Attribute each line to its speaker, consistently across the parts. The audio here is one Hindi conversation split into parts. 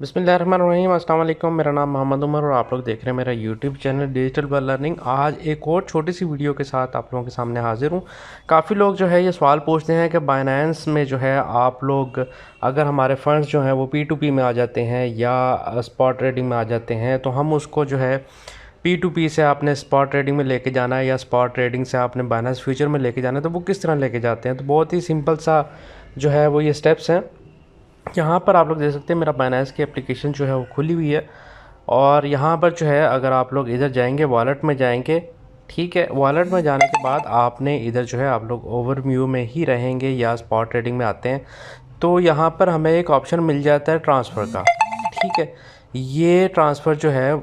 Speaker 1: बिस्मिल्लाहिर्रहमानिर्रहीम। अस्सलाम वालेकुम। मेरा नाम मोहम्मद उमर और आप लोग देख रहे हैं मेरा YouTube channel digital well learning. आज एक और छोटी सी वीडियो के साथ आप लोगों के सामने हाजिर हूँ। काफ़ी लोग जो है ये सवाल पूछते हैं कि बाइनेंस में जो है आप लोग अगर हमारे फंड्स जो हैं वो P2P में आ जाते हैं या स्पॉट ट्रेडिंग में आ जाते हैं तो हम उसको जो है P2P से आपने स्पॉट ट्रेडिंग में लेके जाना है या स्पॉट ट्रेडिंग से आपने बाइनेंस फ्यूचर में लेके जाना है, तो वो किस तरह लेके जाते हैं। तो बहुत ही सिंपल सा जो है वो ये स्टेप्स हैं। यहाँ पर आप लोग देख सकते हैं मेरा बाइनेंस की एप्लीकेशन जो है वो खुली हुई है और यहाँ पर जो है अगर आप लोग इधर जाएंगे वॉलेट में जाएंगे, ठीक है। वॉलेट में जाने के बाद आपने इधर जो है आप लोग ओवरव्यू में ही रहेंगे या स्पॉट ट्रेडिंग में आते हैं तो यहाँ पर हमें एक ऑप्शन मिल जाता है ट्रांसफ़र का, ठीक है। ये ट्रांसफ़र जो है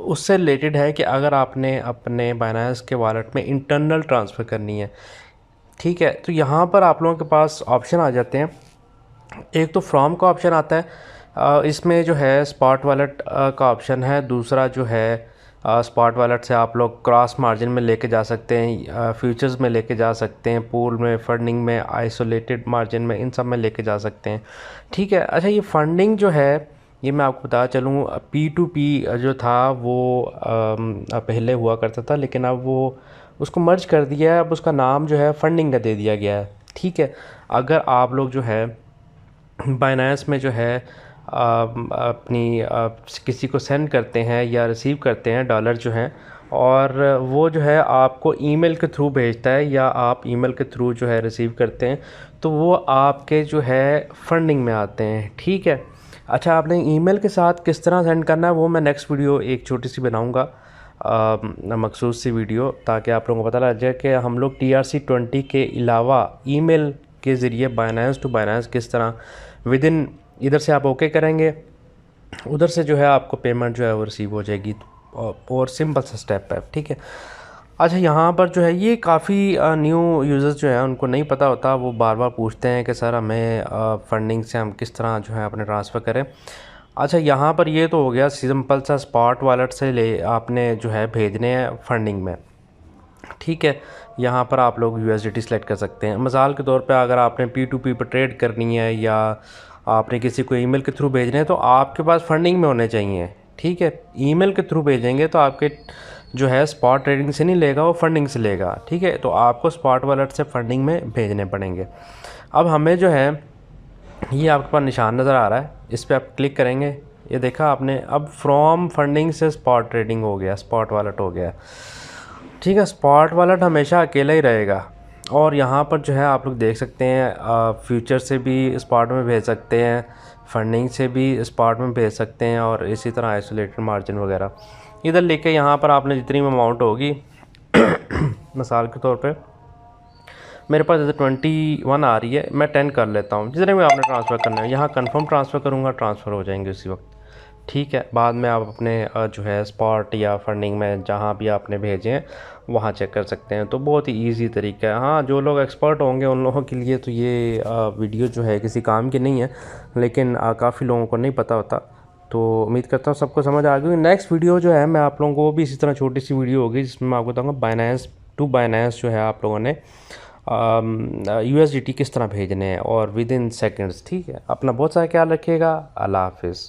Speaker 1: उससे रिलेटेड है कि अगर आपने अपने बाइनेंस के वॉलेट में इंटरनल ट्रांसफ़र करनी है, ठीक है। तो यहाँ पर आप लोगों के पास ऑप्शन आ जाते हैं। एक तो फ्रॉम का ऑप्शन आता है, इसमें जो है स्पॉट वॉलेट का ऑप्शन है। दूसरा जो है स्पॉट वॉलेट से आप लोग क्रॉस मार्जिन में लेके जा सकते हैं, फ्यूचर्स में लेके जा सकते हैं, पूल में, फंडिंग में, आइसोलेटेड मार्जिन में, इन सब में लेके जा सकते हैं, ठीक है। अच्छा, ये फंडिंग जो है ये मैं आपको बता चलूँ, P2P जो था वो पहले हुआ करता था लेकिन अब वो उसको मर्ज कर दिया है। अब उसका नाम जो है फंडिंग का दे दिया गया है, ठीक है। अगर आप लोग जो है बाइनेंस में जो है अपनी किसी को सेंड करते हैं या रिसीव करते हैं डॉलर जो हैं, और वो जो है आपको ईमेल के थ्रू भेजता है या आप ईमेल के थ्रू जो है रिसीव करते हैं, तो वो आपके जो है फंडिंग में आते हैं, ठीक है। अच्छा, आपने ईमेल के साथ किस तरह सेंड करना है वो मैं नेक्स्ट वीडियो एक छोटी सी बनाऊंगा, मखसूस सी वीडियो, ताकि आप लोगों को पता लग जाए कि हम लोग TRC20 के अलावा ईमेल के ज़रिए बाइनेंस टू बाइनेंस किस तरह विद इन, इधर से आप ओके करेंगे, उधर से जो है आपको पेमेंट जो है वो रिसीव हो जाएगी। और सिंपल सा स्टेप है, ठीक है। अच्छा, यहाँ पर जो है ये काफ़ी न्यू यूज़र्स जो है उनको नहीं पता होता, वो बार बार पूछते हैं कि सर हमें फंडिंग से हम किस तरह जो है अपने ट्रांसफ़र करें। अच्छा, यहाँ पर ये तो हो गया सिंपल सा, स्पॉट वॉलेट से ले आपने जो है भेजने हैं फंडिंग में, ठीक है। यहाँ पर आप लोग USDT सेलेक्ट कर सकते हैं। मिसाल के तौर पे अगर आपने P2P पर ट्रेड करनी है या आपने किसी को ईमेल के थ्रू भेजने हैं तो आपके पास फंडिंग में होने चाहिए, ठीक है। ईमेल के थ्रू भेजेंगे तो आपके जो है स्पॉट ट्रेडिंग से नहीं लेगा, वो फंडिंग से लेगा, ठीक है। तो आपको स्पॉट वॉलेट से फंडिंग में भेजने पड़ेंगे। अब हमें जो है ये आपके पास निशान नज़र आ रहा है, इस पर आप क्लिक करेंगे, ये देखा आपने, अब फ्रॉम फंडिंग से स्पॉट ट्रेडिंग हो गया, स्पॉट वॉलेट हो गया, ठीक है। स्पॉट वॉलेट हमेशा अकेला ही रहेगा। और यहाँ पर जो है आप लोग देख सकते हैं फ्यूचर से भी स्पॉट में भेज सकते हैं, फंडिंग से भी स्पॉट में भेज सकते हैं, और इसी तरह आइसोलेटेड मार्जिन वगैरह इधर लेके यहाँ पर आपने जितनी अमाउंट होगी मिसाल के तौर पे मेरे पास जैसे 21 आ रही है, मैं 10 कर लेता हूँ। जितने भी आपने ट्रांसफ़र करना है यहाँ कंफर्म ट्रांसफ़र करूँगा, ट्रांसफ़र हो जाएंगे उसी वक्त, ठीक है। बाद में आप अपने जो है स्पॉट या फंडिंग में जहाँ भी आपने भेजे हैं वहाँ चेक कर सकते हैं। तो बहुत ही इजी तरीका है। हाँ, जो लोग एक्सपर्ट होंगे उन लोगों के लिए तो ये वीडियो जो है किसी काम की नहीं है, लेकिन काफ़ी लोगों को नहीं पता होता। तो उम्मीद करता हूँ सबको समझ आ गई। नेक्स्ट वीडियो जो है मैं आप लोगों को वो भी इसी तरह छोटी सी वीडियो होगी जिसमें मैं आपको बताऊँगा बाइनेंस टू बाइनेंस जो है आप लोगों ने USDT किस तरह भेजने हैं और विद इन सेकेंड्स, ठीक है। अपना बहुत सारा ख्याल रखिएगा। अल्लाह हाफिज़।